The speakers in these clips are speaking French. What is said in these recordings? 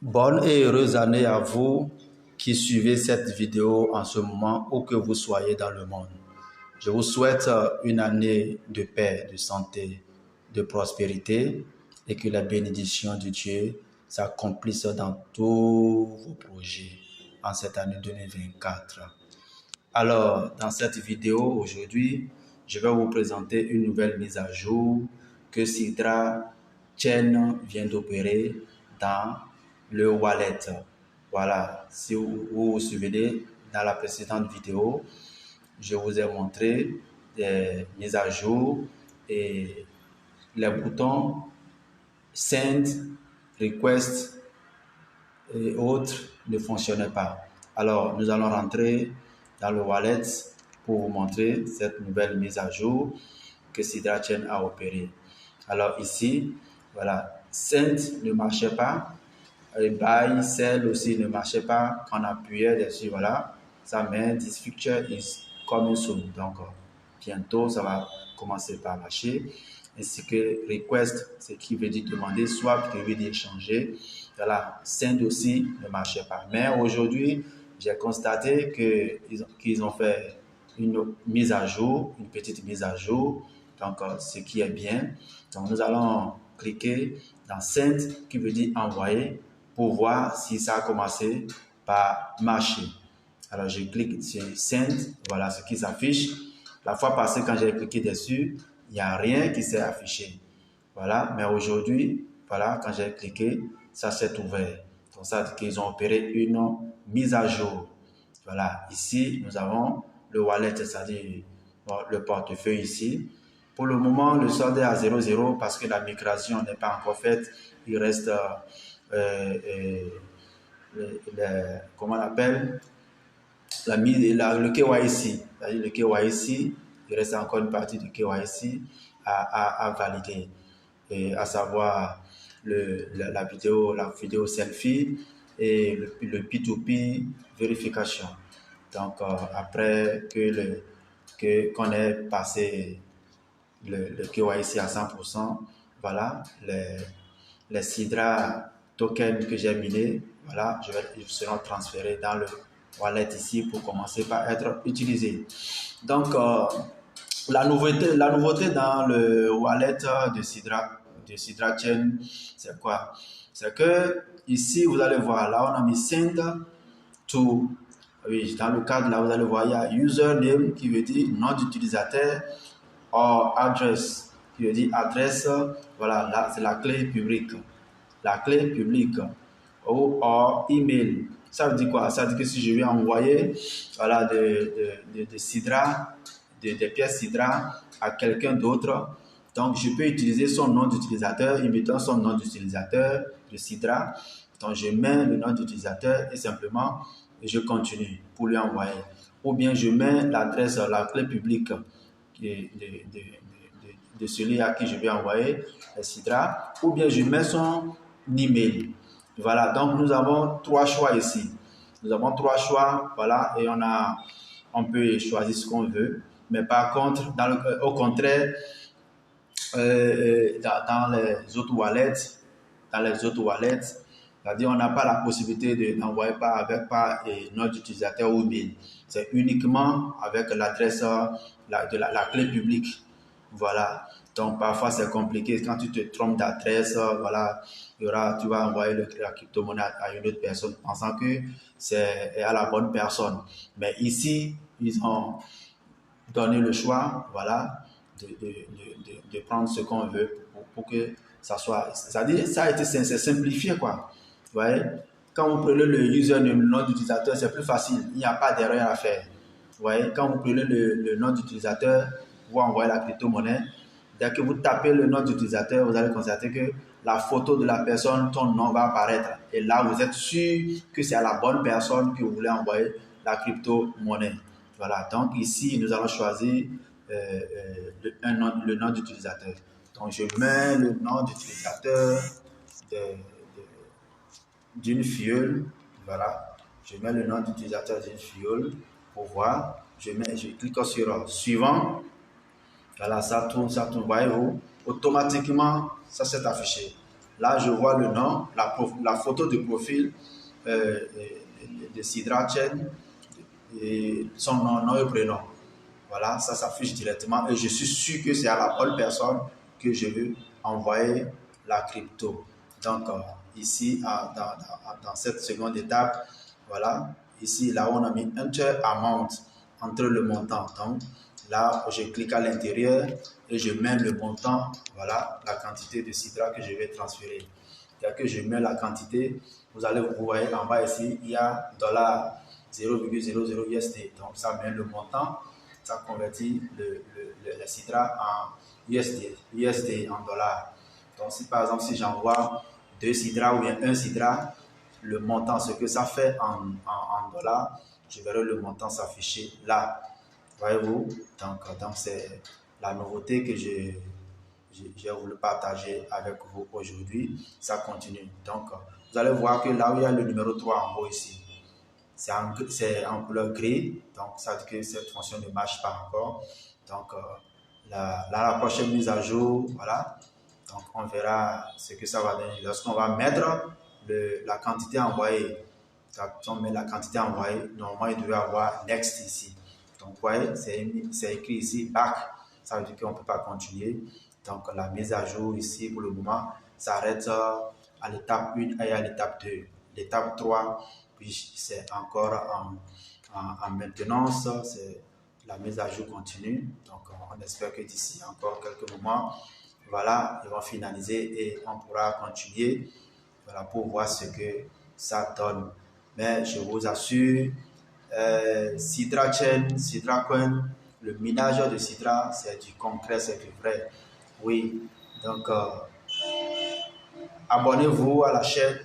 Bonne et heureuse année à vous qui suivez cette vidéo en ce moment où que vous soyez dans le monde. Je vous souhaite une année de paix, de santé, de prospérité et que la bénédiction de Dieu s'accomplisse dans tous vos projets en cette année 2024. Alors, dans cette vidéo aujourd'hui, je vais vous présenter une nouvelle mise à jour que Sidra Chain vient d'opérer dans le wallet. Voilà, si vous vous souvenez, dans la précédente vidéo, je vous ai montré des mises à jour et les boutons Send, Request et autres ne fonctionnaient pas. Alors, nous allons rentrer dans le wallet pour vous montrer cette nouvelle mise à jour que Sidra Chain a opérée. Alors ici, voilà, Send ne marchait pas. Et Buy, Sell aussi ne marchait pas. Quand on appuyait dessus, voilà, ça met This feature is coming soon. Donc, bientôt, ça va commencer par marcher. Ainsi que Request, ce qui veut dire demander, soit qui veut dire changer. Voilà, Send aussi ne marchait pas. Mais aujourd'hui, j'ai constaté qu'ils ont fait une mise à jour, une petite mise à jour. Donc, ce qui est bien. Donc, nous allons cliquer dans Send, qui veut dire envoyer, pour voir si ça a commencé par marcher. Alors, je clique sur Send, voilà ce qui s'affiche. La fois passée, quand j'ai cliqué dessus, il n'y a rien qui s'est affiché. Voilà, mais aujourd'hui, voilà, quand j'ai cliqué, ça s'est ouvert. Donc, ça veut dire qu'ils ont opéré une mise à jour. Voilà, ici, nous avons le wallet, c'est-à-dire le portefeuille ici. Pour le moment, le solde est à 0,0 parce que la migration n'est pas encore faite. Il reste, comment on appelle, le KYC. C'est-à-dire le KYC, il reste encore une partie du KYC à valider. Et à savoir la vidéo selfie et le P2P vérification. Donc, après qu'on ait passé le KYC à 100%, voilà, les Sidra tokens que j'ai minés, voilà, ils seront transférés dans le wallet ici pour commencer par être utilisés. Donc, la nouveauté dans le wallet de Sidra Chain, c'est quoi? C'est que ici, vous allez voir, là, on a mis Send to. Oui, dans le cadre, là, vous allez voir, il y a username qui veut dire nom d'utilisateur, or address qui veut dire adresse. Voilà, là, c'est la clé publique. La clé publique. Ou or email. Ça veut dire quoi? Ça veut dire que si je vais envoyer, voilà, de Sidra, des pièces Sidra à quelqu'un d'autre, donc je peux utiliser son nom d'utilisateur, imitant son nom d'utilisateur de Sidra. Donc je mets le nom d'utilisateur et simplement je continue pour lui envoyer. Ou bien je mets l'adresse, la clé publique de celui à qui je vais envoyer le Sidra, ou bien je mets son email. Voilà, donc nous avons trois choix ici. Nous avons trois choix, voilà, et on peut choisir ce qu'on veut. Mais par contre, au contraire, dans les autres wallets, c'est-à-dire on n'a pas la possibilité d'envoyer par notre utilisateur ou mail. C'est uniquement avec l'adresse de la clé publique. Voilà. Donc parfois c'est compliqué quand tu te trompes d'adresse. Voilà, tu vas envoyer la crypto-monnaie à une autre personne pensant que c'est à la bonne personne. Mais ici, ils ont donné le choix, voilà, de prendre ce qu'on veut pour que ça soit. C'est-à-dire, ça a été simplifié, quoi. Vous voyez, quand vous prenez le username, le nom d'utilisateur, c'est plus facile. Il n'y a pas d'erreur à faire. Vous voyez, quand vous prenez le nom d'utilisateur, vous envoyez la crypto-monnaie. Dès que vous tapez le nom d'utilisateur, vous allez constater que la photo de la personne, ton nom va apparaître. Et là, vous êtes sûr que c'est à la bonne personne que vous voulez envoyer la crypto-monnaie. Voilà, donc ici, nous allons choisir le nom d'utilisateur. Donc, je mets le nom d'utilisateur d'une fiole. Voilà, je mets le nom d'utilisateur d'une fiole pour voir. Je clique sur suivant. Voilà, ça tourne, voyez-vous, automatiquement, ça s'est affiché. Là, je vois le nom, la photo de profil de Sidra Chen et son nom et prénom. Voilà, ça s'affiche directement et je suis sûr que c'est à la bonne personne que je veux envoyer la crypto. Donc, ici, dans cette seconde étape, voilà, ici, là, on a mis Enter Amount entre le montant. Donc, là, je clique à l'intérieur et je mets le montant, voilà, la quantité de Sidra que je vais transférer. Dès que je mets la quantité, vous voyez en bas ici, il y a $0,00 USD. Donc, ça met le montant, ça convertit le Sidra en USD en dollars. Donc, si par exemple, si j'envoie 2 Sidra ou bien 1 Sidra, le montant, ce que ça fait en dollars, je verrai le montant s'afficher là. Voyez-vous? Donc c'est la nouveauté que j'ai voulu partager avec vous aujourd'hui. Ça continue. Donc, vous allez voir que là où il y a le numéro 3 en haut ici, c'est en couleur gris. Donc, ça veut dire que cette fonction ne marche pas encore. Donc, la prochaine mise à jour, voilà. Donc, on verra ce que ça va donner. Lorsqu'on va mettre la quantité envoyée, quand on met la quantité envoyée, normalement, il devait avoir next ici. Donc, vous voyez, c'est écrit ici back. Ça veut dire qu'on ne peut pas continuer. Donc, la mise à jour ici, pour le moment, s'arrête à l'étape 1 et à l'étape 2. L'étape 3, puis c'est encore en maintenance. La mise à jour continue. Donc, on espère que d'ici encore quelques moments, voilà, ils vont finaliser et on pourra continuer, voilà, pour voir ce que ça donne. Mais je vous assure, Sidra Chain, Sidra Coin, le minage de Sidra, c'est du concret, c'est du vrai. Oui, donc abonnez-vous à la chaîne,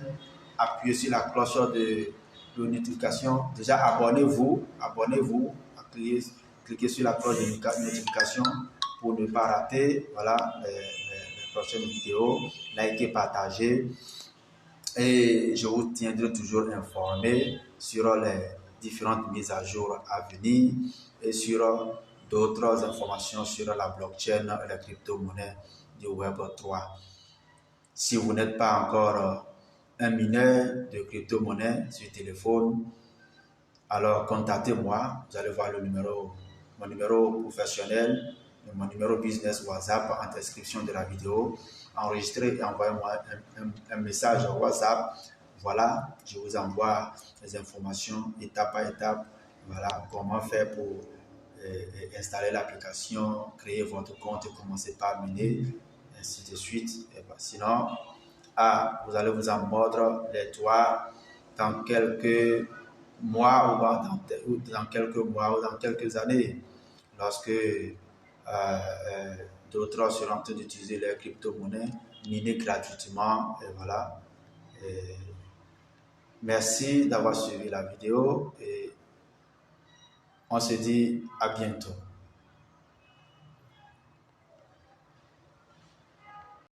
appuyez sur la cloche de notification. Déjà, abonnez-vous, cliquez sur la cloche de notification pour ne pas rater, voilà, les prochaines vidéos. Likez, partagez. Et je vous tiendrai toujours informé sur les différentes mises à jour à venir et sur d'autres informations sur la blockchain et la crypto-monnaie du Web 3. Si vous n'êtes pas encore un mineur de crypto-monnaie sur téléphone, alors contactez-moi. Vous allez voir mon numéro professionnel, mon numéro business WhatsApp en description de la vidéo. Enregistrez et envoyez-moi un message WhatsApp. Voilà, je vous envoie les informations étape par étape. Voilà, comment faire pour installer l'application, créer votre compte et commencer par miner, ainsi de suite. Et ben, sinon, vous allez vous en mordre les doigts dans quelques mois ou dans quelques mois ou dans quelques années, lorsque d'autres seront en train d'utiliser les crypto-monnaies minées gratuitement. Et voilà. Et merci d'avoir suivi la vidéo et on se dit à bientôt.